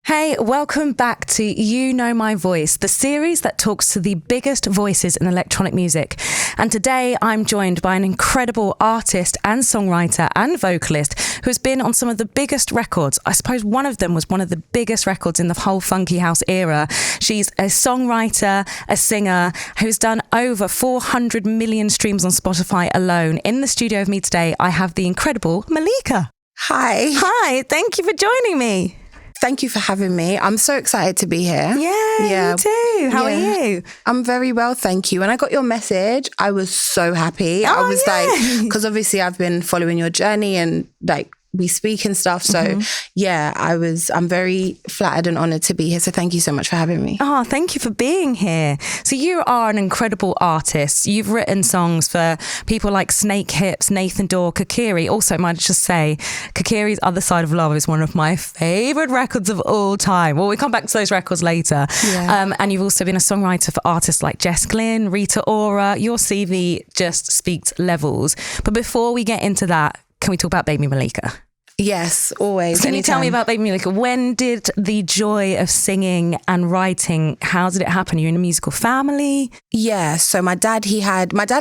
Hey, welcome back to You Know My Voice, the series that talks to the biggest voices in electronic music. And today I'm joined by an incredible artist and songwriter and vocalist who's been on some of the biggest records. I suppose one of them was one of the biggest records in the whole funky house era. She's a songwriter, a singer who's done over 400 million streams on Spotify alone. In the studio with me today, I have the incredible Malika. Hi. Hi, thank you for joining me. Thank you for having me. I'm so excited to be here. Yeah, me too. How are you? I'm very well, thank you. When I got your message, I was so happy. I was like, because obviously I've been following your journey and like we speak and stuff. So I'm very flattered and honoured to be here. So thank you so much for having me. Oh, thank you for being here. So you are an incredible artist. You've written songs for people like Snake Hips, Nathan Dawe, Kokiri. Also, might I just say, Kokiri's Other Side of Love is one of my favourite records of all time. Well, we come back to those records later. Yeah. And you've also been a songwriter for artists like Jess Glynn, Rita Ora. Your CV just speaks levels. But before we get into that, can we talk about Baby Malika? Yes, always. Can you tell me about Baby Malika? When did the joy of singing and writing, how did it happen? You're in a musical family? Yeah, so my dad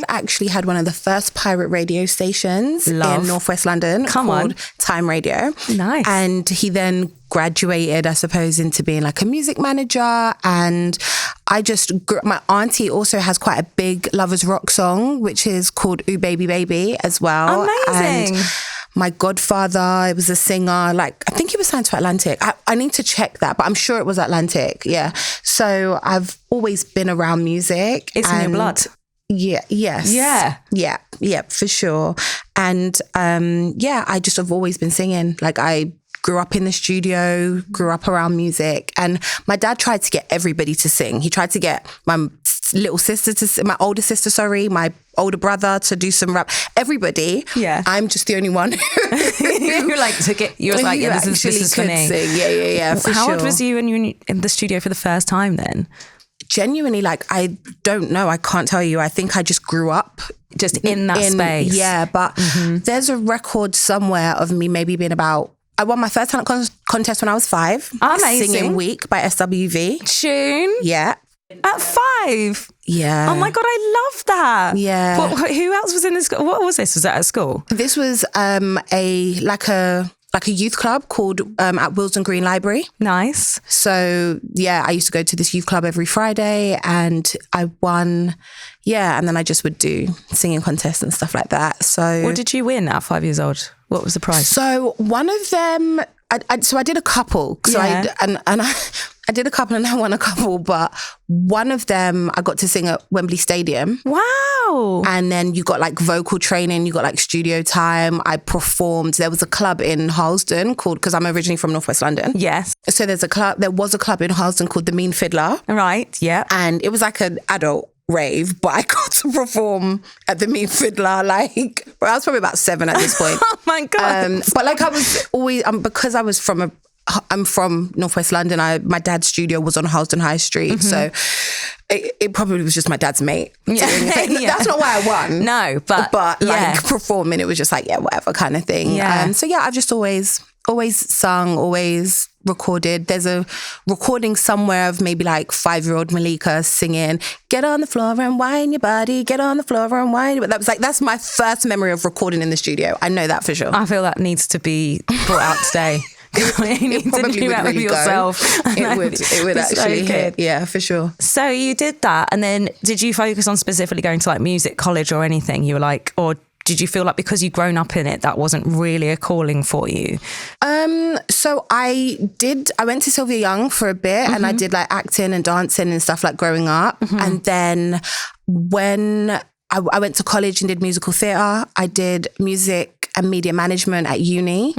actually had one of the first pirate radio stations in Northwest London called Time Radio. Nice. And he then graduated, I suppose, into being like a music manager. And I just grew up. My auntie also has quite a big Lovers Rock song, which is called Ooh Baby Baby as well. Amazing. And my godfather, it was a singer, like I think he was signed to Atlantic. I need to check that, but I'm sure it was Atlantic. Yeah. So I've always been around music. It's in your blood. Yeah. Yes. Yeah, for sure. And I just have always been singing. Like I grew up in the studio, grew up around music. And my dad tried to get everybody to sing. He tried to get my little sister to sing, my older sister, my older brother to do some rap. Everybody. Yeah. I'm just the only one. You're like, this is for me. Sing. Yeah. How old was you when you were in the studio for the first time then? Genuinely, like, I don't know. I can't tell you. I think I just grew up. Just in that space. Yeah, but there's a record somewhere of me maybe being about, I won my first talent contest when I was 5. Amazing. Singing Week by SWV. Tune. Yeah. At 5? Yeah. Oh my God, I love that. Yeah. Who else was in this? What was this? Was that at school? This was a youth club called at Willesden Green Library. Nice. So yeah, I used to go to this youth club every Friday and I won. Yeah, and then I just would do singing contests and stuff like that. So what did you win at 5 years old? What was the prize? So one of them, I did a couple. So I did a couple and I won a couple, but one of them I got to sing at Wembley Stadium. Wow. And then you got like vocal training, you got like studio time. I performed. There was a club in Harlesden called, because I'm originally from Northwest London. Yes. So there was a club in Harlesden called the Mean Fiddler. Right, yeah. And it was like an adult rave, but I got to perform at the Mean Fiddler, like, I was probably about 7 at this point. Oh my God. But like I was always, because I'm from Northwest London. My dad's studio was on Harlesden High Street. So it probably was just my dad's mate. Yeah. That's not why I won. No, but like performing, it was just like, yeah, whatever kind of thing. Yeah. So yeah, I've just always sung, always recorded. There's a recording somewhere of maybe like 5-year-old Malika singing, get on the floor and whine your body, get on the floor and whine your body. That's my first memory of recording in the studio. I know that for sure. I feel that needs to be brought out today. You need to do that with yourself. It would actually hit. Yeah, for sure. So you did that, and then did you focus on specifically going to like music college or anything? You were like, or did you feel like because you'd grown up in it, that wasn't really a calling for you? So I went to Sylvia Young for a bit and I did like acting and dancing and stuff like growing up. And then when I went to college and did musical theatre, I did music and media management at uni.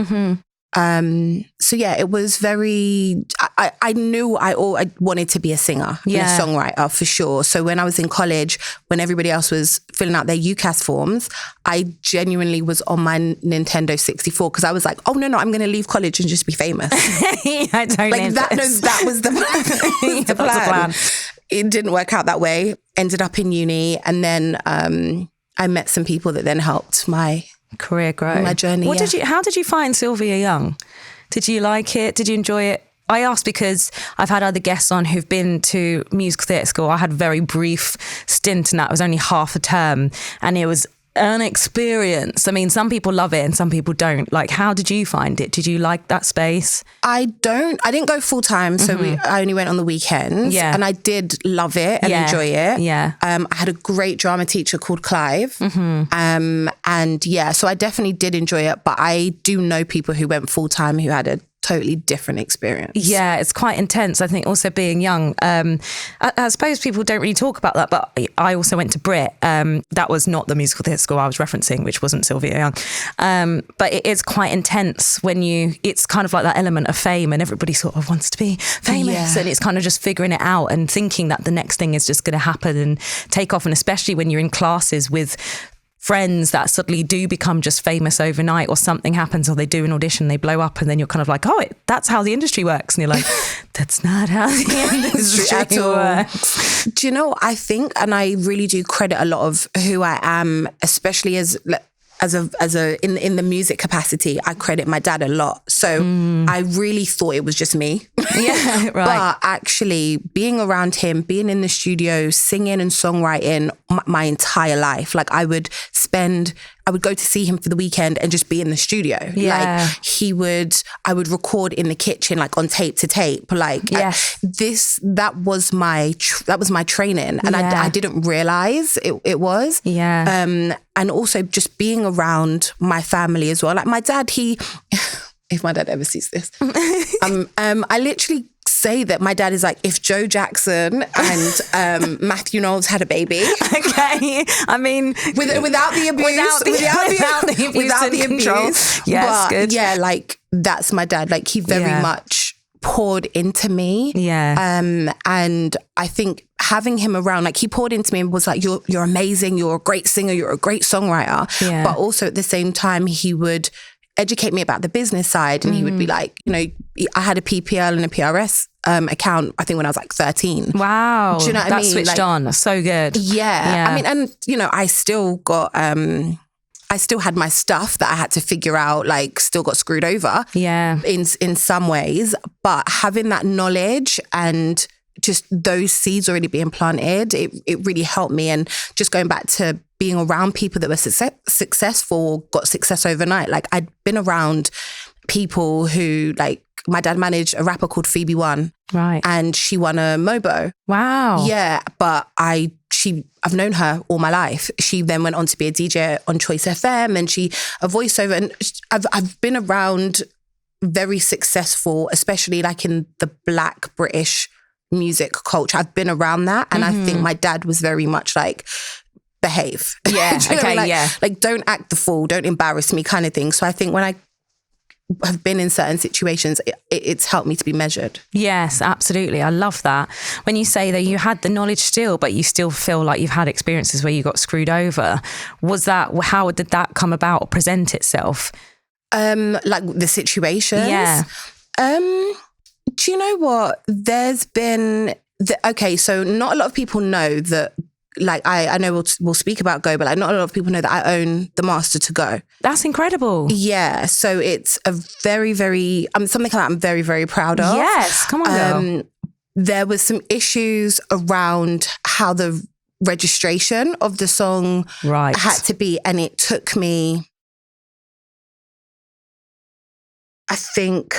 So yeah, it was very, I knew I wanted to be a singer and a songwriter for sure. So when I was in college, when everybody else was filling out their UCAS forms, I genuinely was on my Nintendo 64 because I was like, oh no, I'm going to leave college and just be famous. I don't like that. No, that was the plan. The plan. It didn't work out that way. Ended up in uni, and then I met some people that then helped my career grow, my journey. How did you find Sylvia Young? Did you like it? Did you enjoy it I asked because I've had other guests on who've been to musical theatre school. I had a very brief stint in that. It was only half a term, and it was an experience. I mean, some people love it and some people don't. Like, how did you find it? Did you like that space? I didn't go full time, so I only went on the weekends. Yeah. And I did love it and enjoy it. Yeah. I had a great drama teacher called Clive. And yeah, so I definitely did enjoy it, but I do know people who went full time who had a totally different experience. Yeah, it's quite intense. I think also being young, I suppose people don't really talk about that, but I also went to Brit. That was not the musical theatre school I was referencing, which wasn't Sylvia Young. But it is quite intense when it's kind of like that element of fame and everybody sort of wants to be famous, and it's kind of just figuring it out and thinking that the next thing is just going to happen and take off. And especially when you're in classes with friends that suddenly do become just famous overnight, or something happens, or they do an audition, they blow up, and then you're kind of like, oh, that's how the industry works. And you're like, that's not how the industry works. Do you know, I think, and I really do credit a lot of who I am, especially in the music capacity, I credit my dad a lot. So I really thought it was just me. Yeah, right. But actually being around him, being in the studio, singing and songwriting my entire life, like I would go to see him for the weekend and just be in the studio. Yeah. Like I would record in the kitchen, like on tape to tape. Like that was my training, and I didn't realize it was. Yeah. And also just being around my family as well. Like my dad, if my dad ever sees this, I literally say that my dad is like if Joe Jackson and Matthew Knowles had a baby. Okay, I mean, without the abuse, without the abuse. Yes, good. Yeah, like that's my dad. Like he very much poured into me. Yeah. And I think having him around, like he poured into me and was like, you're amazing, you're a great singer, you're a great songwriter. Yeah. But also at the same time, he would educate me about the business side, and he would be like, you know, I had a PPL and a PRS account, I think when I was like 13. Wow. Do you know what I mean? That switched on. That's so good. Yeah. I mean, and you know, I still had my stuff that I had to figure out, like still got screwed over. Yeah. In some ways, but having that knowledge and just those seeds already being planted, it really helped me. And just going back to being around people that were successful, got success overnight. Like I'd been around people who, like my dad managed a rapper called Phoebe One. Right. And she won a MOBO. Wow. Yeah. But I've known her all my life. She then went on to be a DJ on Choice FM, and a voiceover. And I've been around very successful, especially like in the Black British music culture. I've been around that. And I think my dad was very much like, behave. Yeah. Okay. Like don't act the fool, don't embarrass me kind of thing. So I think when I have been in certain situations, it's helped me to be measured. Yes, absolutely. I love that. When you say that you had the knowledge still, but you still feel like you've had experiences where you got screwed over, how did that come about or present itself? Like the situations? Yeah. Do you know what? There's been... so not a lot of people know that, like, I know we'll speak about Go, but like not a lot of people know that I own the master to Go. That's incredible. Yeah. So it's a very, very... something that I'm very, very proud of. Yes. Come on, girl. There was some issues around how the registration of the song had to be. And it took me... I think...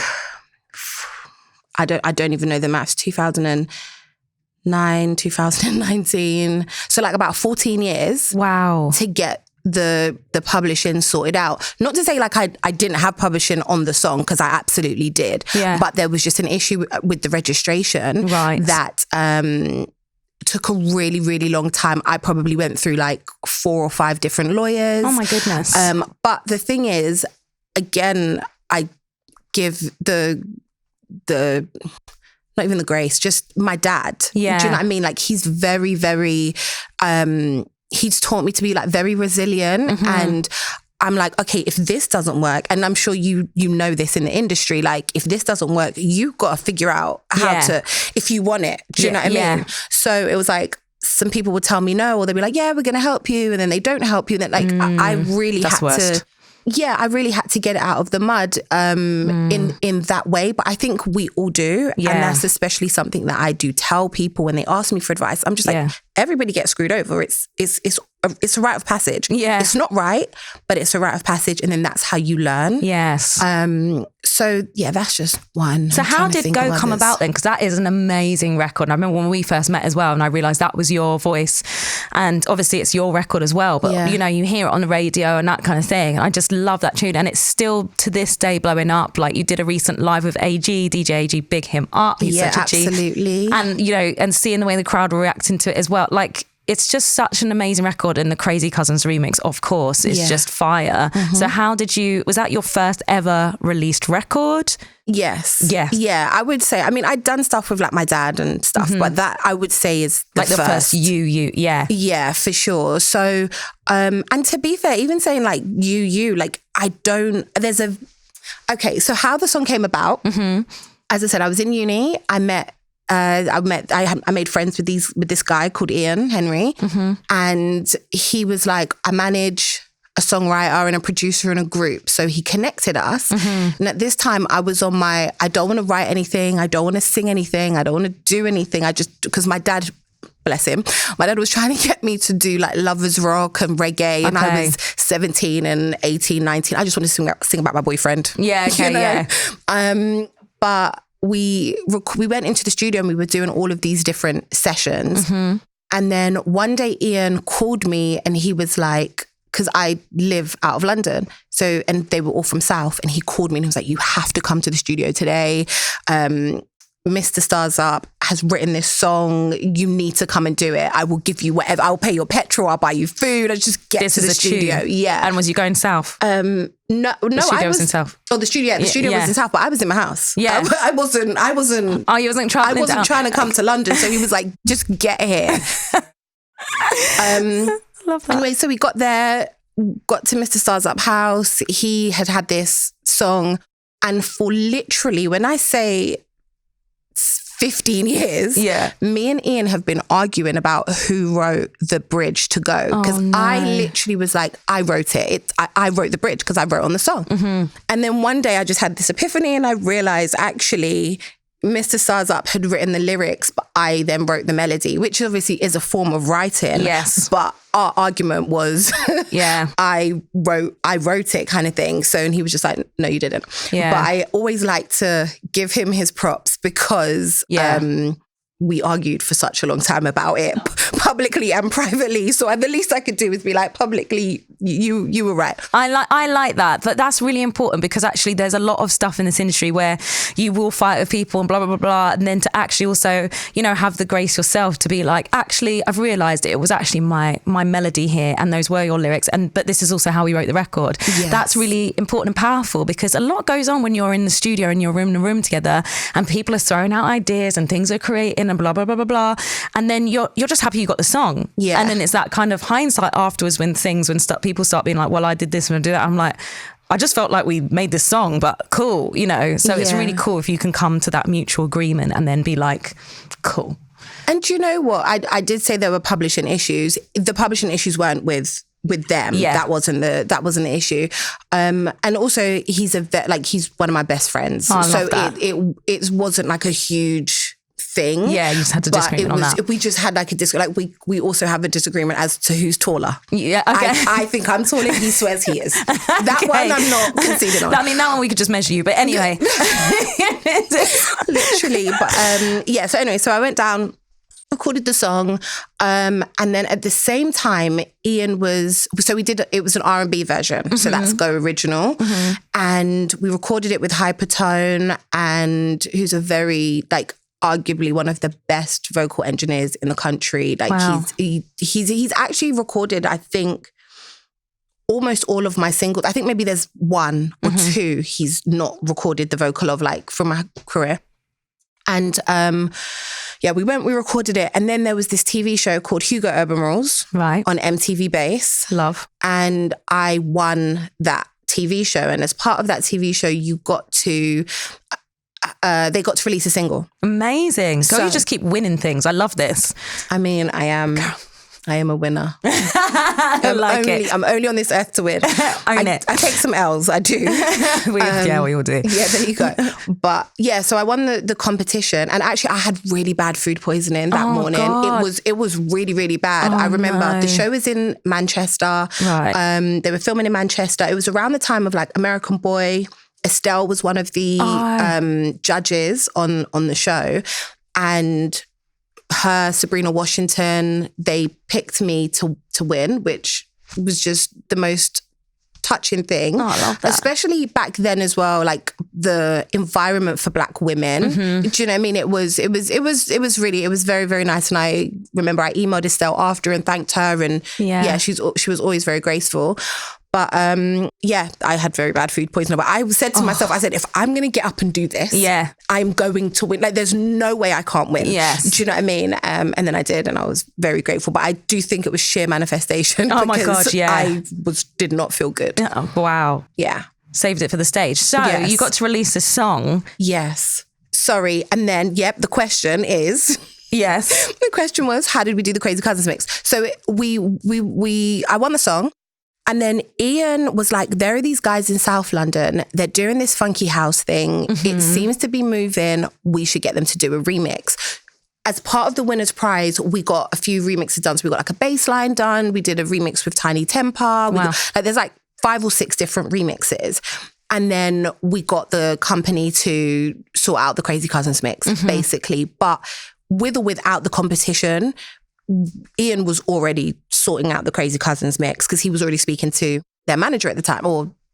I don't even know the maths, 2009, 2019. So like about 14 years. Wow. To get the publishing sorted out. Not to say like I didn't have publishing on the song, because I absolutely did. Yeah. But there was just an issue with the registration that took a really, really long time. I probably went through like 4 or 5 different lawyers. Oh my goodness. But the thing is, again, I give the not even the grace, just my dad. Yeah. Do you know what I mean? Like he's very, very, he's taught me to be like very resilient. And I'm like, okay, if this doesn't work, and I'm sure you know this in the industry, like if this doesn't work, you've got to figure out how to, if you want it. Do you know what I mean? So it was like, some people would tell me no, or they'd be like, yeah, we're going to help you. And then they don't help you. And then like, I really had to... yeah, I really had to get it out of the mud in that way. But I think we all do. Yeah. And that's especially something that I do tell people when they ask me for advice. I'm just like, everybody gets screwed over. It's a rite of passage. Yeah. It's not right, but it's a rite of passage. And then that's how you learn. Yes. So yeah, that's just one. So how did Go come about then? Because that is an amazing record. I remember when we first met as well, and I realised that was your voice. And obviously it's your record as well. But, you know, you hear it on the radio and that kind of thing. And I just love that tune. And it's still to this day blowing up. Like you did a recent live with AG, DJ AG, big him up. He's such a G. Absolutely. And, you know, and seeing the way the crowd were reacting to it as well. Like, it's just such an amazing record, and the Crazy Cousinz remix, of course, is just fire. So how did was that your first ever released record? Yes. Yes. Yeah, I would say, I mean, I'd done stuff with like my dad and stuff, but that I would say is the first yeah. Yeah, for sure. So, and to be fair, even saying like like I don't, okay, so how the song came about, as I said, I was in uni, I made friends with this guy called Ian Henry, and he was like, I manage a songwriter and a producer in a group. So he connected us. And at this time I was on I don't want to write anything. I don't want to sing anything. I don't want to do anything. because my dad, bless him, my dad was trying to get me to do like lovers rock and reggae. And I was 17 and 18, 19. I just wanted to sing about my boyfriend. Yeah, okay, you know? But we went into the studio and we were doing all of these different sessions. And then one day Ian called me and he was like, because I live out of London, and they were all from South, and he called me and he was like, you have to come to the studio today. Mr. Stars Up has written this song. You need to come and do it. I will give you whatever. I'll pay your petrol. I'll buy you food. I just get to the studio. Tune. Yeah. And was you going south? No. The studio was in South. Oh, the studio was in South, but I was in my house. Yeah. I wasn't. Oh, you wasn't traveling. I wasn't trying to come to London. So he was like, just get here. Love that. Anyway, so we got there, got to Mr. Stars Up house. He had this song, and for literally, when I say 15 years, me and Ian have been arguing about who wrote the bridge to Go. Because I literally was like, I wrote it. I wrote the bridge because I wrote on the song. And then one day I just had this epiphany and I realized actually Mr. Stars Up had written the lyrics, but I then wrote the melody, which obviously is a form of writing. Yes. But our argument was, I wrote it kind of thing. So, and he was just like, no, you didn't. Yeah. But I always like to give him his props because we argued for such a long time about it, publicly and privately. So the least I could do is be like, publicly, you were right. I like that. But that's really important because actually there's a lot of stuff in this industry where you will fight with people and blah, blah, blah, blah. And then to actually also, you know, have the grace yourself to be like, actually, I've realised it was actually my melody here and those were your lyrics. But this is also how we wrote the record. Yes. That's really important and powerful because a lot goes on when you're in the studio and you're in the room together and people are throwing out ideas and things are creating and blah, blah, blah, blah, blah. And then you're just happy you got the song. Yeah. And then it's that kind of hindsight afterwards when people start being like, well, I did this and I did that. I'm like, I just felt like we made this song, but cool, you know? So it's really cool if you can come to that mutual agreement and then be like, cool. And you know what? I did say there were publishing issues. The publishing issues weren't with them. Yeah. That wasn't the issue. And also he's one of my best friends. Oh, I love that. It wasn't like a huge thing. Yeah, you just had to disagreement on that. We just had like a disagreement. Like we also have a disagreement as to who's taller. Yeah, okay. I think I'm taller. He swears he is. That one I'm not conceding on. I mean, that one we could just measure you. But anyway, literally. But so anyway, so I went down, recorded the song, and then at the same time, Ian was. So it was an R&B version. Mm-hmm. So that's Go Original, and we recorded it with Hypertone, and who's a very arguably one of the best vocal engineers in the country. Wow. He's actually recorded, I think, almost all of my singles. I think maybe there's one or two he's not recorded the vocal of, from my career. And we recorded it. And then there was this TV show called Hugo Urban Rules on MTV Base. Love. And I won that TV show. And as part of that TV show, they got to release a single. Amazing. So you just keep winning things. I love this. I mean, I am I am a winner. I'm only on this earth to win. Own it. I take some L's, I do. We all do. Yeah, there you go. But yeah, so I won the competition, and actually I had really bad food poisoning that morning. God. It was really, really bad. I remember the show was in Manchester. Right. They were filming in Manchester. It was around the time of like American Boy. Estelle was one of the judges on the show, and her, Sabrina Washington, they picked me to win, which was just the most touching thing. Oh, I love that. Especially back then as well, like the environment for Black women. Mm-hmm. Do you know what I mean? It was very, very nice. And I remember I emailed Estelle after and thanked her, and she was always very graceful. But I had very bad food poisoning. But I said to myself, if I'm going to get up and do this, I'm going to win. Like, there's no way I can't win. Yes. Do you know what I mean? And then I did, and I was very grateful. But I do think it was sheer manifestation. Oh my God, yeah. I did not feel good. Oh, wow. Yeah. Saved it for the stage. So you got to release a song. Yes. Sorry. And then, the question is... Yes. The question was, how did we do the Crazy Cousinz mix? So I won the song. And then Ian was like, there are these guys in South London. They're doing this funky house thing. Mm-hmm. It seems to be moving. We should get them to do a remix. As part of the winner's prize, we got a few remixes done. So we got like a bass line done. We did a remix with Tiny Temper. Wow. There's like 5 or 6 different remixes. And then we got the company to sort out the Crazy Cousinz mix, basically. But with or without the competition, Ian was already sorting out the Crazy Cousinz mix because he was already speaking to their manager at the time,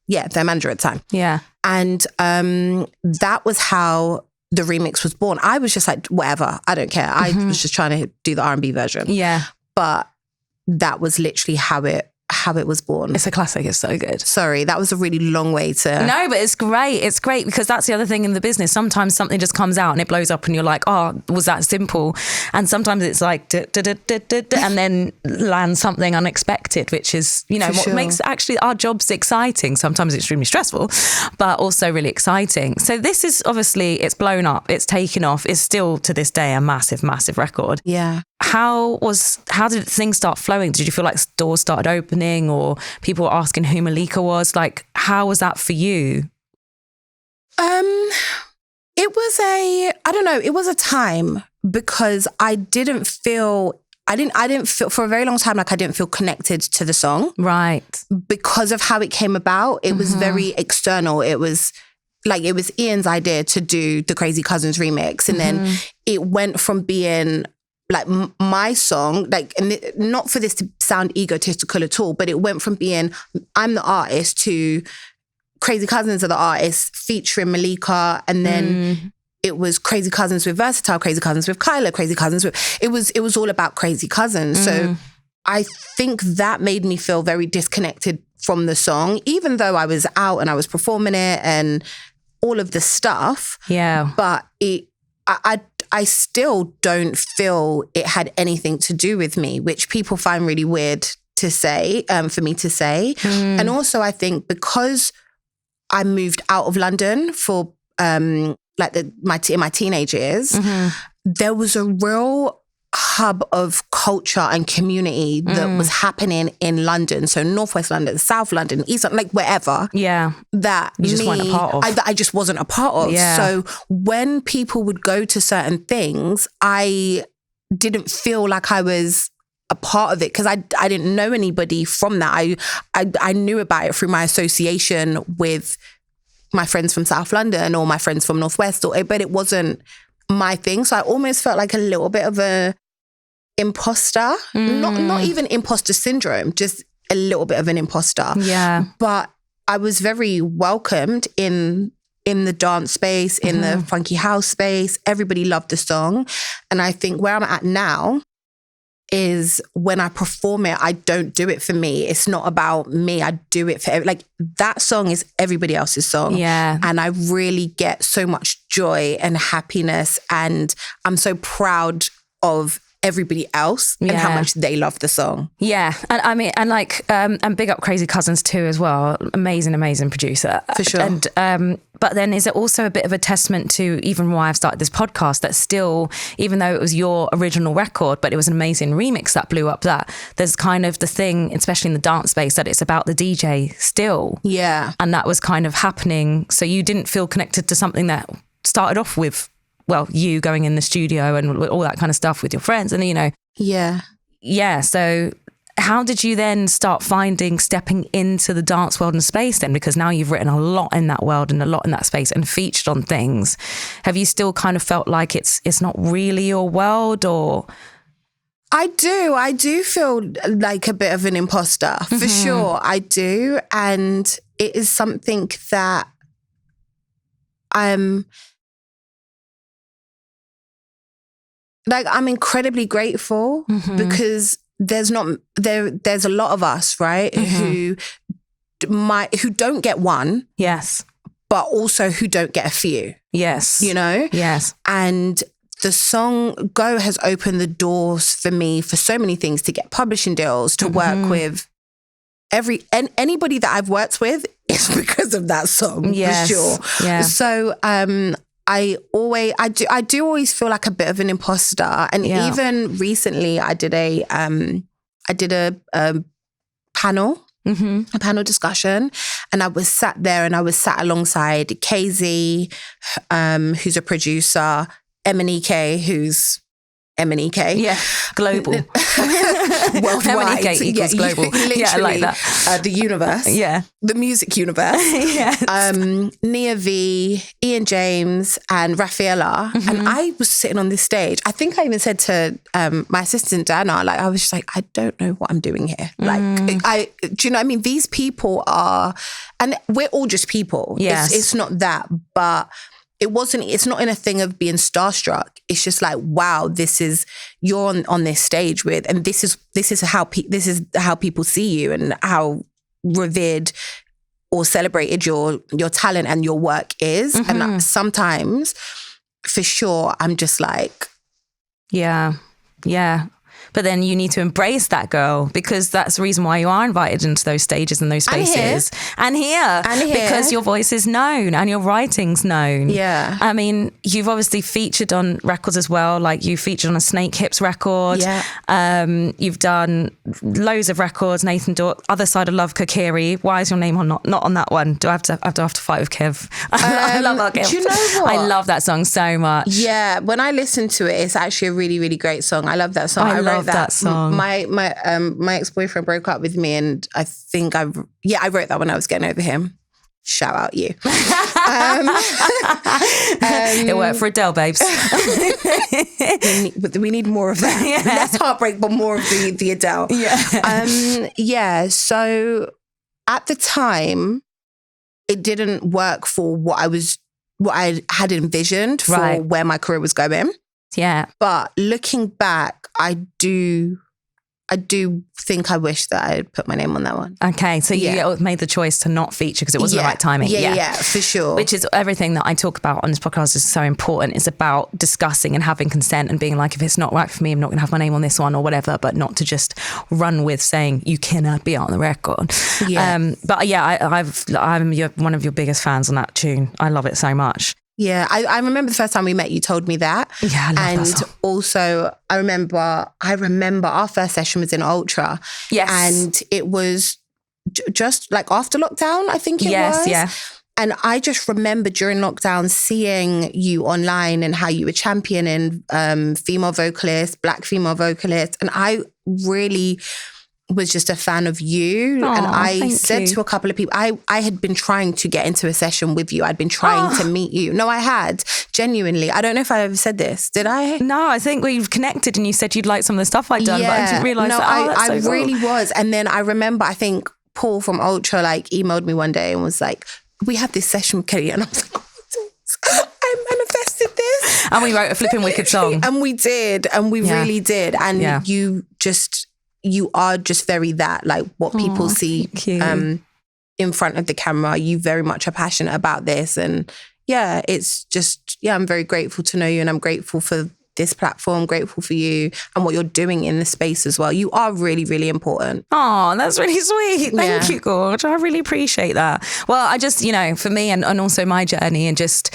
their manager at the time. Yeah. And that was how the remix was born. I was just like, whatever, I don't care. I was just trying to do the R&B version. Yeah. But that was literally how it was born. It's a classic. It's so good. Sorry, that was a really long way to... No, but it's great. It's great because that's the other thing in the business. Sometimes something just comes out and it blows up and you're like, oh, was that simple? And sometimes it's like, and then lands something unexpected, which is, what makes actually our jobs exciting. Sometimes extremely stressful, but also really exciting. So this is obviously, it's blown up. It's taken off. It's still to this day a massive, massive record. Yeah. How did things start flowing? Did you feel like doors started opening or people were asking who Malika was? Like, how was that for you? It was a time because I didn't feel for a very long time, like I didn't feel connected to the song. Right. Because of how it came about. It was very external. It was Ian's idea to do the Crazy Cousinz remix. And then it went from being like my song, like, and not for this to sound egotistical at all, but it went from being I'm the artist to Crazy Cousinz are the artists featuring Malika, and then it was Crazy Cousinz with Versatile, Crazy Cousinz with Kyla, Crazy Cousinz with... It was all about Crazy Cousinz. So I think that made me feel very disconnected from the song, even though I was out and I was performing it and all of the stuff. Yeah. But I still don't feel it had anything to do with me, which people find really weird to say, for me to say. And also I think because I moved out of London for in my teenage years, there was a real hub of culture and community that was happening in London. So Northwest London, South London, East London, like wherever. Yeah. That you just weren't a part of. I just wasn't a part of. Yeah. So when people would go to certain things, I didn't feel like I was a part of it because I didn't know anybody from that. I knew about it through my association with my friends from South London or my friends from Northwest, but it wasn't my thing. So I almost felt like a little bit of a imposter, not even imposter syndrome, just a little bit of an imposter. Yeah. But I was very welcomed in the dance space, in the funky house space. Everybody loved the song. And I think where I'm at now is when I perform it, I don't do it for me. It's not about me. I do it for, that song is everybody else's song. Yeah. And I really get so much joy and happiness. And I'm so proud of everybody else and how much they love the song. Yeah. And I mean, and like, and big up Crazy Cousinz too as well. Amazing producer. For sure. And, but then is it also a bit of a testament to even why I've started this podcast, that still, even though it was your original record, but it was an amazing remix that blew up, that there's kind of the thing, especially in the dance space, that it's about the DJ still. Yeah. And that was kind of happening. So you didn't feel connected to something that started off with, well, you going in the studio and all that kind of stuff with your friends and, you know. Yeah. Yeah. So how did you then start stepping into the dance world and space then? Because now you've written a lot in that world and a lot in that space and featured on things. Have you still kind of felt like it's not really your world, or? I do feel like a bit of an imposter, for sure. I do. And it is something that I'm incredibly grateful because there's a lot of us, right, who don't get one. Yes. But also who don't get a few. Yes. You know? Yes. And the song Go has opened the doors for me for so many things, to get publishing deals, to work with anybody that I've worked with is because of that song, yes. for sure. Yeah. So I do always feel like a bit of an imposter. And even recently I did a panel, a panel discussion, and I was sat there and I was sat alongside KZ, who's a producer, Meleka, who's Meleka. Yeah, global. Worldwide. Meleka equals global. Literally, yeah, I like that. The universe. Yeah. The music universe. Yes. Nia V, Ian James, and Rafaela. And I was sitting on this stage. I think I even said to my assistant, Dana, like, I was just like, I don't know what I'm doing here. Like, do you know what I mean? These people are, and we're all just people. Yes. It's not that, but it's not in a thing of being starstruck. It's just like, wow, you're on this stage with, and this is how people see you and how revered or celebrated your talent and your work is. And sometimes, for sure, I'm just like, yeah. But then you need to embrace that, girl, because that's the reason why you are invited into those stages and those spaces. And here. Because your voice is known and your writing's known. Yeah. I mean, you've obviously featured on records as well. Like you featured on a Snake Hips record. Yeah. You've done loads of records. Nathan Dork, Other Side of Love, Kakiri. Why is your name not on that one? Do I have to fight with Kev? I love our Kev. Do you know what? I love that song so much. Yeah. When I listen to it, it's actually a really, really great song. I love that song. I love that song. My ex-boyfriend broke up with me, and I think I wrote that when I was getting over him. Shout out you. It worked for Adele, babes. we need more of that. Yeah. Less heartbreak, but more of the Adele. Yeah. So at the time, it didn't work for what I had envisioned for where my career was going. Yeah. But looking back, I do think I wish that I had put my name on that one. Okay, so you made the choice to not feature because it wasn't the right timing. Yeah, for sure. Which is everything that I talk about on this podcast is so important. It's about discussing and having consent and being like, if it's not right for me, I'm not going to have my name on this one or whatever, but not to just run with saying you cannot be on the record. Yeah. But yeah, I'm one of your biggest fans on that tune. I love it so much. Yeah, I remember the first time we met, you told me that. Yeah, I love that song. Also, I remember our first session was in Ultra. Yes. And it was just like after lockdown, I think it was. Yes, yeah. And I just remember during lockdown seeing you online and how you were championing female vocalists, Black female vocalists. And I really was just a fan of you. Aww, and I said to a couple of people, I had been trying to get into a session with you. I'd been trying to meet you. No, I had, genuinely. I don't know if I ever said this. Did I? No, I think we've connected and you said you'd like some of the stuff I'd done, but I didn't realise that. I really was. And then I remember, I think Paul from Ultra emailed me one day and was like, we have this session with Kelly. And I was like, I manifested this. And we wrote a flipping wicked song. And we did. And we really did. And you are just very that, like what people see in front of the camera. You very much are passionate about this. And it's just, I'm very grateful to know you, and I'm grateful for this platform, grateful for you and what you're doing in the space as well. You are really, really important. Oh, that's really sweet. Thank you, Gorge. I really appreciate that. Well, I just, for me and also my journey, and just,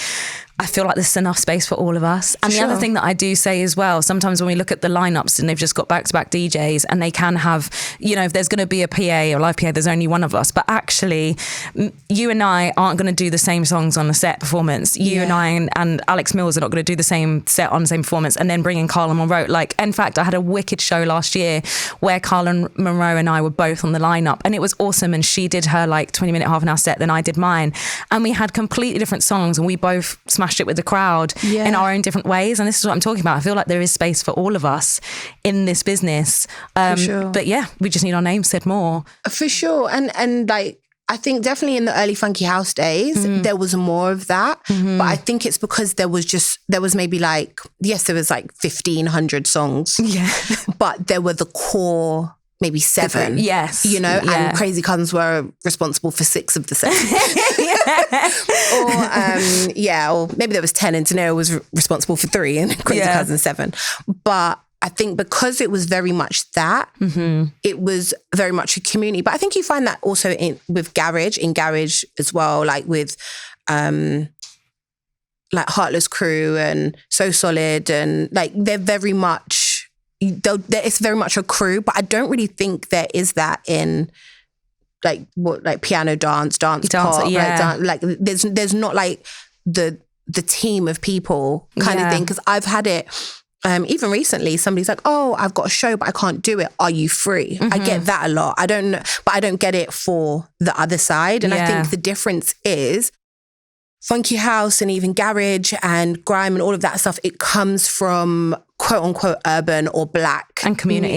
I feel like there's enough space for all of us. And the other thing that I do say as well, sometimes when we look at the lineups and they've just got back-to-back DJs and they can have, if there's going to be a PA or live PA, there's only one of us. But actually, you and I aren't going to do the same songs on the set performance. You and I and Alex Mills are not going to do the same set on the same performance, and then bring in Carla Monroe. Like, in fact, I had a wicked show last year where Carla Monroe and I were both on the lineup, and it was awesome. And she did her 20-minute, half an hour set, then I did mine. And we had completely different songs, and we both smashed it with the crowd in our own different ways. And this is what I'm talking about. I feel like there is space for all of us in this business. But yeah, we just need our names said more. For sure. And I think definitely in the early funky house days, there was more of that. But I think it's because there was maybe there was 1,500 songs. Yeah. But there were the core maybe 7. Yes. And Crazy Cousinz were responsible for 6 of the 7. Or maybe there was 10 and Tanero was responsible for 3 and Crazy Cousinz 7. But I think because it was very much that, it was very much a community. But I think you find that also in garage as well, like with Heartless Crew and So Solid, and they're very much, it's very much a crew, but I don't really think there is that in piano dance pop. There's not the team of people kind of thing. Because I've had it, even recently, somebody's like, "Oh, I've got a show, but I can't do it. Are you free?" I get that a lot. I don't know, but I don't get it for the other side. And I think the difference is funky house and even garage and grime and all of that stuff. It comes from quote unquote urban or black and community.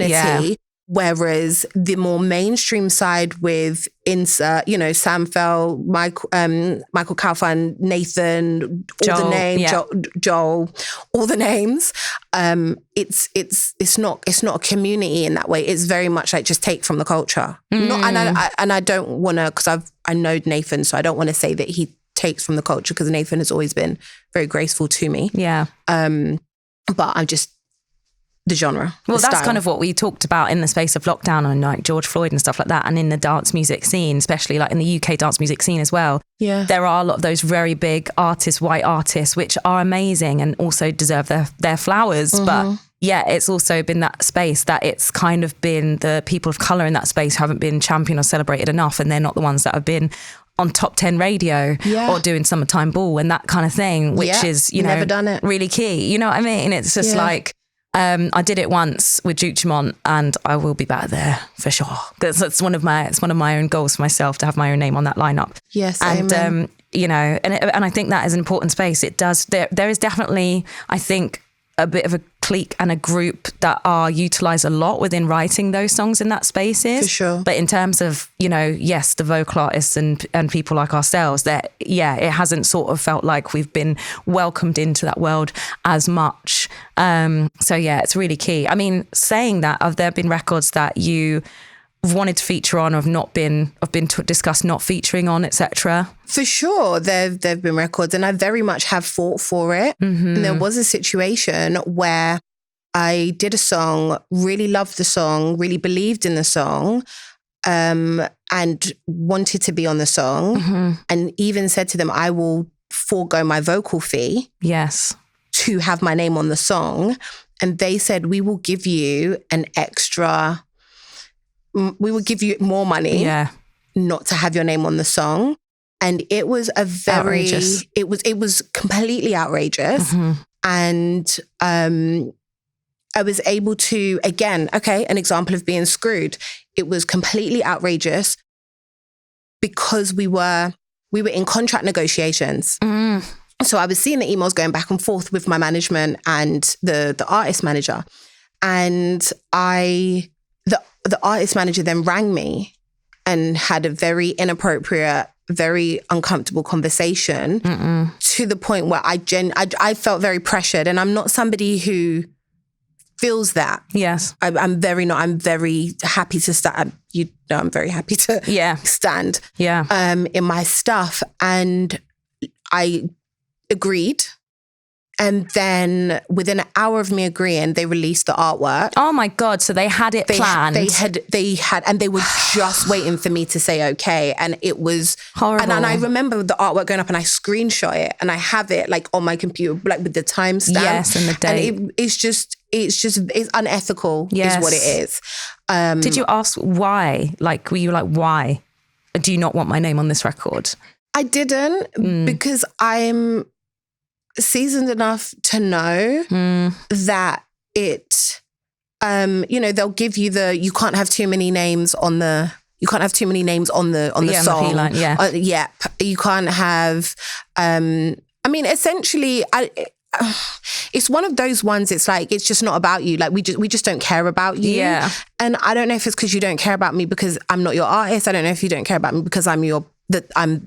Yeah. Whereas the more mainstream side with insert, Sam Fell, Michael Kaufman, Nathan, all the names, Joel, all the names. It's not a community in that way. It's very much just take from the culture. I don't want to, because I know Nathan, so I don't want to say that he takes from the culture, because Nathan has always been very graceful to me. Yeah. But I'm just the genre. Well, that's kind of what we talked about in the space of lockdown and George Floyd and stuff like that, and in the dance music scene, especially in the UK dance music scene as well. Yeah. There are a lot of those very big artists, white artists, which are amazing and also deserve their flowers. But yeah, it's also been that space that it's kind of been the people of colour in that space who haven't been championed or celebrated enough, and they're not the ones that have been on top 10 radio or doing Summertime Ball and that kind of thing, which is, never done it. Really key. You know what I mean? It's just I did it once with Duke Dumont, and I will be back there for sure. It's one of my own goals for myself, to have my own name on that lineup. Yes, and amen. And I think that is an important space. It does. There is definitely, I think, a bit of a clique and a group that are utilised a lot within writing those songs in that spaces. For sure. But in terms of, yes, the vocal artists and people like ourselves, that, it hasn't sort of felt like we've been welcomed into that world as much. So yeah, it's really key. I mean, saying that, have there been records that you wanted to feature on, or have been discussed not featuring on, etc.? For sure, there've been records, and I very much have fought for it. And there was a situation where I did a song, really loved the song, really believed in the song, and wanted to be on the song, and even said to them, I will forego my vocal fee to have my name on the song. And they said, we will give you more money not to have your name on the song. And it was outrageous. It was completely outrageous. And I was able to, again, an example of being screwed. It was completely outrageous because we were in contract negotiations. So I was seeing the emails going back and forth with my management and the artist manager. And the artist manager then rang me and had a very inappropriate, very uncomfortable conversation to the point where I felt very pressured. And I'm not somebody who feels that. Yes. I'm very happy to stand. I'm very happy to stand in my stuff. And I agreed. And then within an hour of me agreeing, they released the artwork. Oh my God. So they had it planned. They had, and they were just waiting for me to say okay. And it was horrible. And I remember the artwork going up and I screenshot it and I have it like on my computer, like with the timestamp. Yes, and the date. And it's unethical Yes. is what it is. Did you ask why? Like, were you like, why do you not want my name on this record? I didn't because I'm seasoned enough to know that it, they'll give you you can't have too many names on the song. Line, yeah. You can't have, essentially, it's one of those ones. It's like, it's just not about you. Like we just don't care about you. Yeah. And I don't know if it's because you don't care about me because I'm not your artist. I don't know if you don't care about me because I'm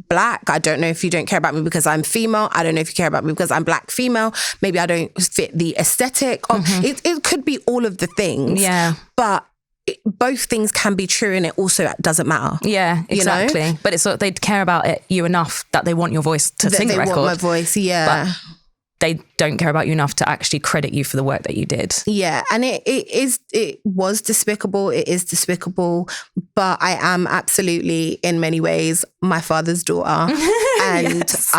black. I don't know if you don't care about me because I'm female. I don't know if you care about me because I'm black female. Maybe I don't fit the aesthetic. It could be all of the things. Yeah. But both things can be true and it also doesn't matter. Yeah, exactly. You know? But it's sort of, they care about you enough that they want your voice to sing the record. They want my voice, yeah. But they don't care about you enough to actually credit you for the work that you did. Yeah, and it was despicable. It is despicable, but I am absolutely, in many ways, my father's daughter. And yes.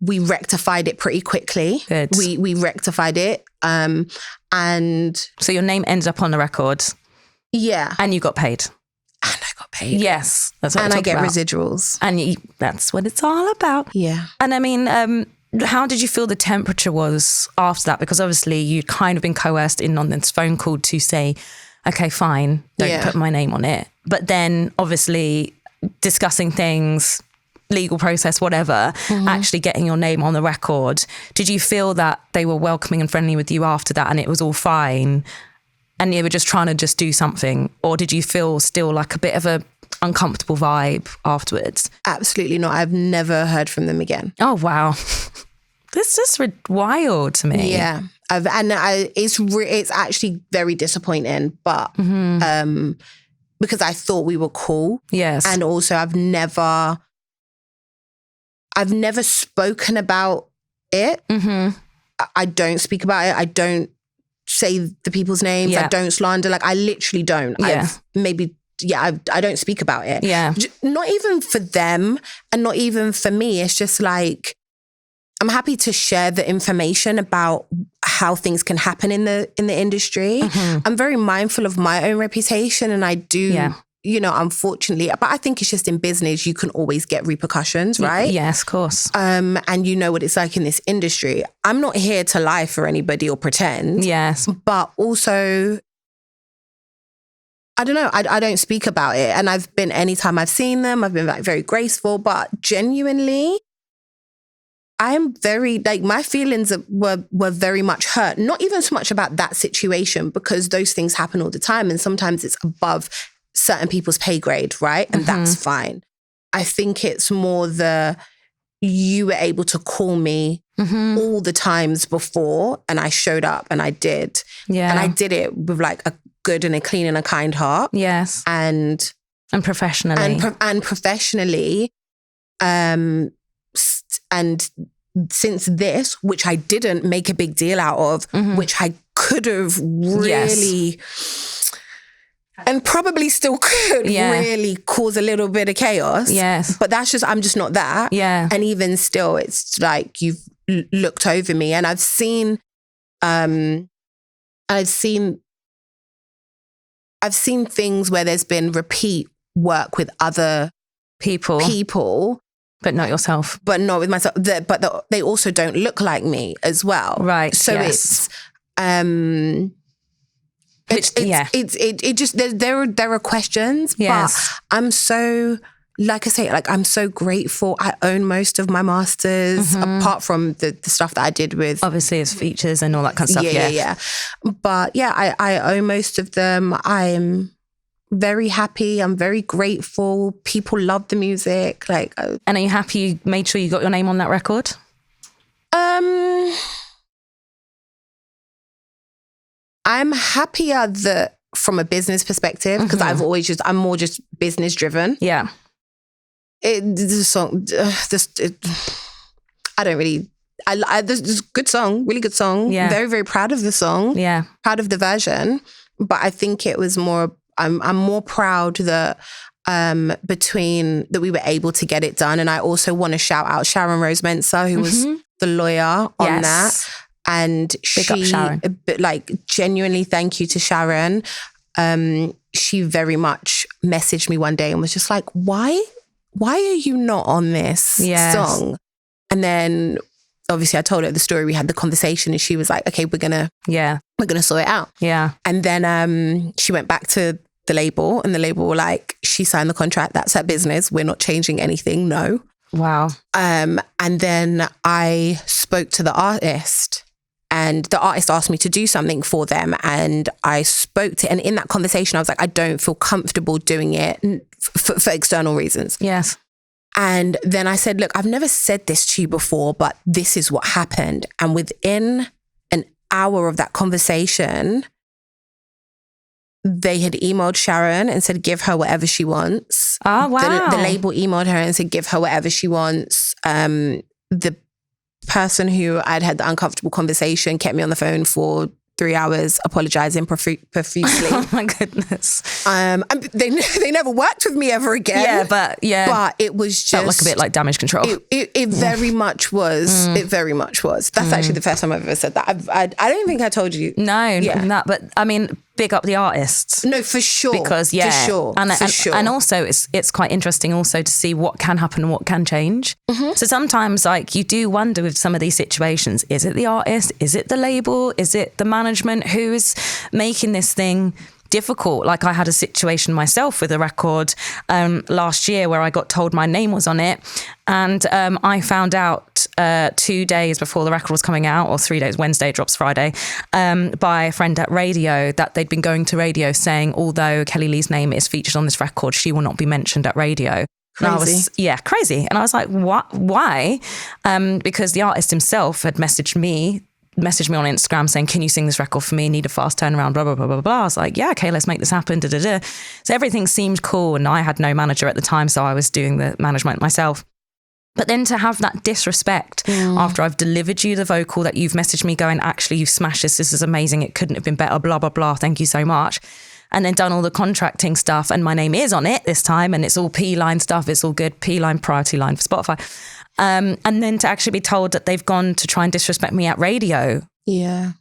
We rectified it pretty quickly. Good. We rectified it. And so your name ended up on the record. Yeah. And you got paid. And I got paid. Yes. That's what and I get about. Residuals. And that's what it's all about. Yeah. And I mean, how did you feel the temperature was after that? Because obviously you'd kind of been coerced in on this phone call to say, okay, fine, don't put my name on it. But then obviously discussing things, legal process, whatever, actually getting your name on the record. Did you feel that they were welcoming and friendly with you after that and it was all fine and you were just trying to just do something? Or did you feel still like a bit of a uncomfortable vibe afterwards? Absolutely not. I've never heard from them again. Oh, wow. This is wild to me. Yeah. It's actually very disappointing, but because I thought we were cool. Yes. And also I've never spoken about it. I don't speak about it. I don't say the people's names. Yeah. I don't slander. Like I literally don't. Yeah. I don't speak about it. Yeah. Not even for them and not even for me. It's just like, I'm happy to share the information about how things can happen in the industry. I'm very mindful of my own reputation and I do, unfortunately, but I think it's just in business, you can always get repercussions, right? Yes, of course. And you know what it's like in this industry. I'm not here to lie for anybody or pretend. Yes. But also, I don't know, I don't speak about it. And anytime I've seen them, I've been like very graceful, but genuinely, I'm very, like, my feelings were very much hurt. Not even so much about that situation because those things happen all the time and sometimes it's above certain people's pay grade, right? And that's fine. I think it's more you were able to call me all the times before and I showed up and I did. Yeah. And I did it with like a good and a clean and a kind heart. Yes. And professionally. And professionally. And since this, which I didn't make a big deal out of, which I could have really, and probably still could really cause a little bit of chaos. Yes. But I'm just not that. Yeah. And even still, it's like you've looked over me and I've seen things where there's been repeat work with other people. But not yourself. But not with myself. But they also don't look like me as well. Right. So yes. It just there are questions. Yes. But I'm so, like I say, like I'm so grateful. I own most of my masters, apart from the stuff that I did with, obviously it's features and all that kind of stuff. Yeah. But yeah, I own most of them. I'm very happy. I'm very grateful. People love the music. And are you happy you made sure you got your name on that record? I'm happier that from a business perspective, because I'm more just business driven. Yeah. I don't really this is a good song, really good song. Yeah. Very, very proud of the song. Yeah. Proud of the version. But I think it was more, I'm more proud that that we were able to get it done. And I also want to shout out Sharon Rose Mensah, who was the lawyer on that. And Big up Sharon. Like, genuinely thank you to Sharon. She very much messaged me one day and was just like, why are you not on this song? And then obviously I told her the story. We had the conversation and she was like, okay, we're gonna sort it out. Yeah. And then she went back to the label and the label were like, she signed the contract. That's her business. We're not changing anything. No. Wow. And then I spoke to the artist and the artist asked me to do something for them. And I spoke to, and in that conversation, I was like, I don't feel comfortable doing it for external reasons. Yes. And then I said, look, I've never said this to you before, but this is what happened. And within an hour of that conversation, they had emailed Sharon and said, give her whatever she wants. Oh, wow. The label emailed her and said, give her whatever she wants. The person who I'd had the uncomfortable conversation kept me on the phone for 3 hours, apologizing profusely. Oh my goodness. They never worked with me ever again. But it was just felt like a bit like damage control. It very much was. It very much was. That's actually the first time I've ever said that. I don't think I told you. No, not, but I mean, big up the artists. No, for sure. Because for sure. And also it's quite interesting also to see what can happen and what can change. So sometimes like you do wonder with some of these situations, is it the artist? Is it the label? Is it the management? Who's making this thing difficult? Like I had a situation myself with a record last year where I got told my name was on it. And I found out 2 days before the record was coming out, or 3 days, Wednesday drops Friday, by a friend at radio that they'd been going to radio saying, although Kelli-Leigh's name is featured on this record, she will not be mentioned at radio. Crazy. Crazy. And I was like, what? Why? Because the artist himself had messaged me on Instagram saying, can you sing this record for me? Need a fast turnaround, blah, blah, blah, blah, blah. I was like, yeah, okay, let's make this happen. Da, da, da. So everything seemed cool. And I had no manager at the time, so I was doing the management myself. But then to have that disrespect after I've delivered you the vocal that you've messaged me going, actually, you've smashed this. This is amazing. It couldn't have been better, blah, blah, blah. Thank you so much. And then done all the contracting stuff. And my name is on it this time. And it's all P-line stuff. It's all good. P-line, priority line for Spotify. And then to actually be told that they've gone to try and disrespect me at radio. Yeah.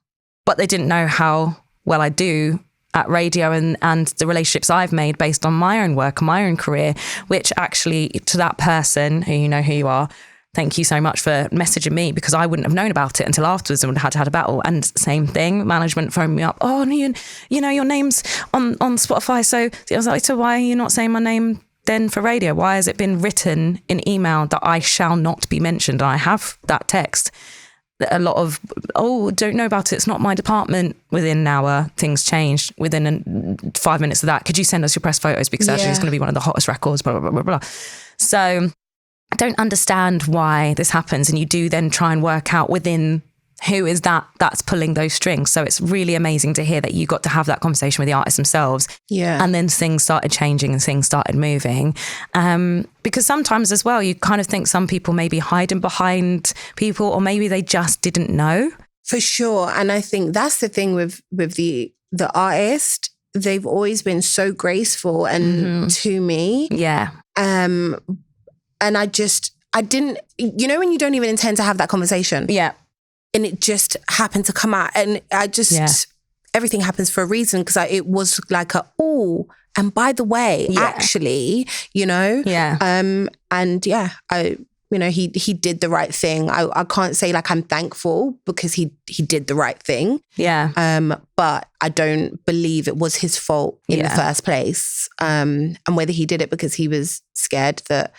But they didn't know how well I do at radio and the relationships I've made based on my own work and my own career, which actually to that person who you know who you are, thank you so much for messaging me, because I wouldn't have known about it until afterwards and would have had a battle. And same thing, management phoned me up. Oh, you know, your name's on Spotify. So I was like, so why are you not saying my name then for radio? Why has it been written in email that I shall not be mentioned? And I have that text. A lot of, don't know about it. It's not my department. Within an hour, things changed. Within 5 minutes of that, could you send us your press photos? Because actually it's going to be one of the hottest records, blah, blah, blah, blah, blah. So I don't understand why this happens. And you do then try and work out within who is that's pulling those strings. So it's really amazing to hear that you got to have that conversation with the artists themselves. Yeah. And then things started changing and things started moving. Because sometimes as well, you kind of think some people may be hiding behind people, or maybe they just didn't know. For sure. And I think that's the thing with the artist. They've always been so graceful and to me. Yeah. And I didn't, you know, when you don't even intend to have that conversation. Yeah. And it just happened to come out. And everything happens for a reason, because it was like and by the way, actually, you know. Yeah. He did the right thing. I can't say like I'm thankful, because he did the right thing. Yeah. But I don't believe it was his fault in the first place. And whether he did it because he was scared that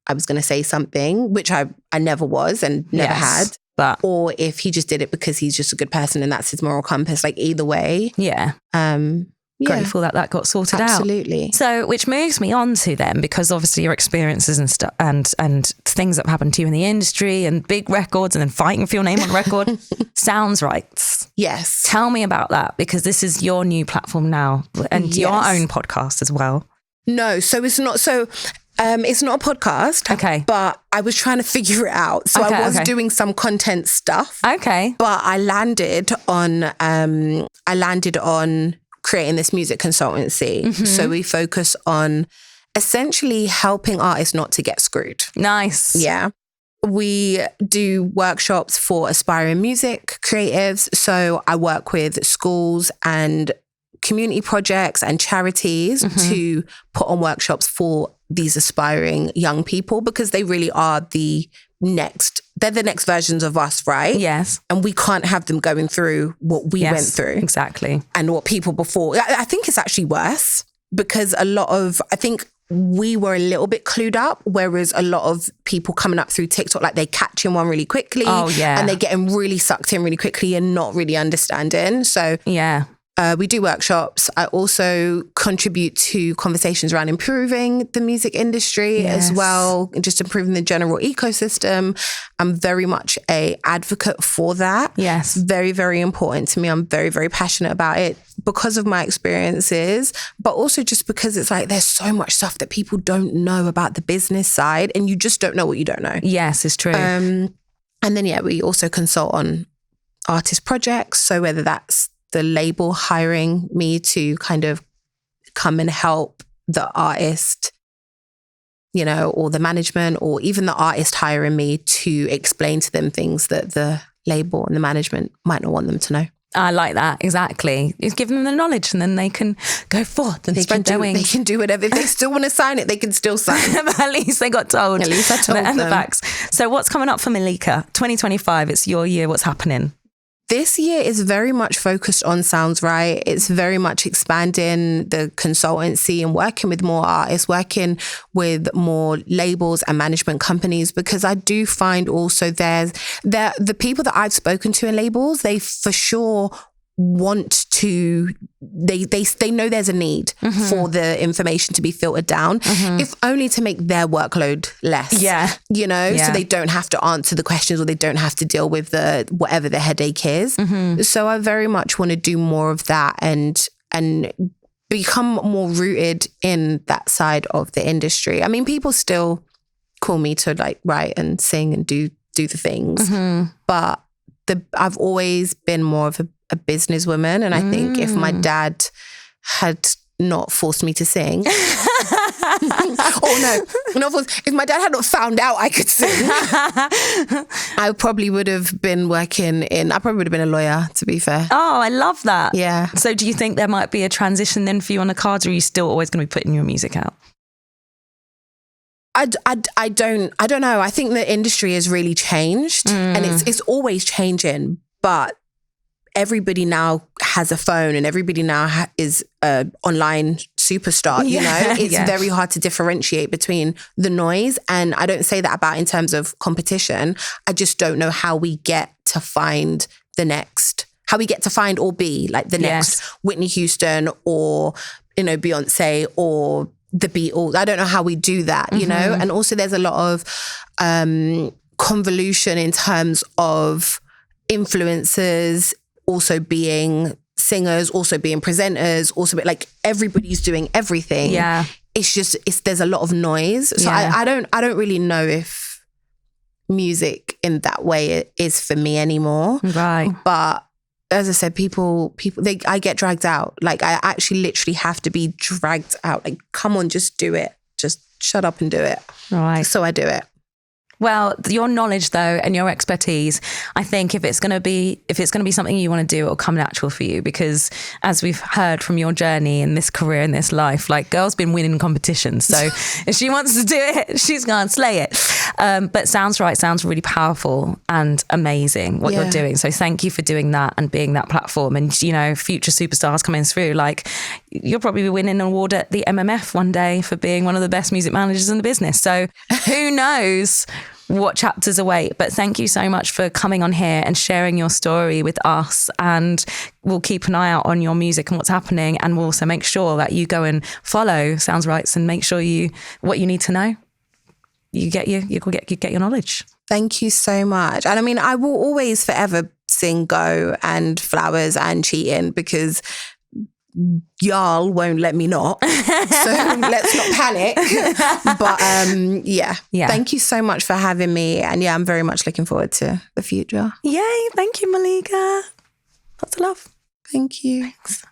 I was going to say something, which I never was and never had. Or if he just did it because he's just a good person and that's his moral compass, like either way. Yeah. Grateful that got sorted out. Absolutely. So, which moves me on to them, because obviously your experiences and stuff and things that happened to you in the industry and big records and then fighting for your name on record, sounds rights. Yes. Tell me about that, because this is your new platform now and your own podcast as well. No, so it's not. So It's not a podcast. Okay. But I was trying to figure it out. So I was doing some content stuff. Okay. But I landed on creating this music consultancy. Mm-hmm. So we focus on essentially helping artists not to get screwed. Nice. Yeah. We do workshops for aspiring music creatives. So I work with schools and community projects and charities to put on workshops for these aspiring young people, because they really are they're the next versions of us, right? Yes. And we can't have them going through what we went through. Exactly. And what people before. I think it's actually worse, because I think we were a little bit clued up, whereas a lot of people coming up through TikTok, like they catch in one really quickly. Oh, yeah. And they're getting really sucked in really quickly and not really understanding. So yeah. We do workshops. I also contribute to conversations around improving the music industry as well, and just improving the general ecosystem. I'm very much an advocate for that. Yes. Very, very important to me. I'm very, very passionate about it because of my experiences, but also just because it's like there's so much stuff that people don't know about the business side, and you just don't know what you don't know. Yes, it's true. And then, we also consult on artist projects. So whether that's the label hiring me to kind of come and help the artist, or the management, or even the artist hiring me to explain to them things that the label and the management might not want them to know. I like that. Exactly. You give them the knowledge and then they can go forth and spread their wings. They can do whatever. If they still want to sign it, they can still sign it. But at least they got told. At least I told them. And the facts. So what's coming up for Malika? 2025, it's your year. What's happening? This year is very much focused on Sounds Right. It's very much expanding the consultancy and working with more artists, working with more labels and management companies, because I do find also the people that I've spoken to in labels, they for sure want to, they know there's a need for the information to be filtered down, if only to make their workload less. So they don't have to answer the questions, or they don't have to deal with whatever the headache is. So I very much want to do more of that and become more rooted in that side of the industry. I mean, people still call me to like write and sing and do the things, but I've always been more of a businesswoman, and I think if my dad had not forced me to sing, if my dad had not found out I could sing, I probably would have been a lawyer, to be fair. Oh, I love that. Yeah. So do you think there might be a transition then for you on the cards, or are you still always going to be putting your music out? I don't know. I think the industry has really changed, and it's always changing, but everybody now has a phone, and everybody now is an online superstar, It's very hard to differentiate between the noise. And I don't say that about in terms of competition. I just don't know how we get to find or be like the next Whitney Houston, or, Beyonce, or the Beatles. I don't know how we do that, And also there's a lot of convolution in terms of influencers also being singers, also being presenters, also like everybody's doing everything. Yeah. There's a lot of noise. So I don't really know if music in that way is for me anymore. Right. But as I said, I get dragged out. Like I actually literally have to be dragged out. Like, come on, just do it. Just shut up and do it. Right. So I do it. Well, your knowledge though, and your expertise, I think if it's going to be something you want to do, it'll come natural for you, because as we've heard from your journey in this career, in this life, like girl's been winning competitions. So if she wants to do it, she's going to slay it. But Sounds Right sounds really powerful and amazing what you're doing. So thank you for doing that and being that platform. And, future superstars coming through, like you'll probably be winning an award at the MMF one day for being one of the best music managers in the business. So who knows what chapters await. But thank you so much for coming on here and sharing your story with us. And we'll keep an eye out on your music and what's happening. And we'll also make sure that you go and follow Sounds Right and make sure what you need to know, you get your knowledge. Thank you so much. And I mean, I will always forever sing Go and Flowers and Cheating, because y'all won't let me not. So let's not panic. But yeah, thank you so much for having me. And yeah, I'm very much looking forward to the future. Yay. Thank you, Malika. Lots of love. Thank you. Thanks.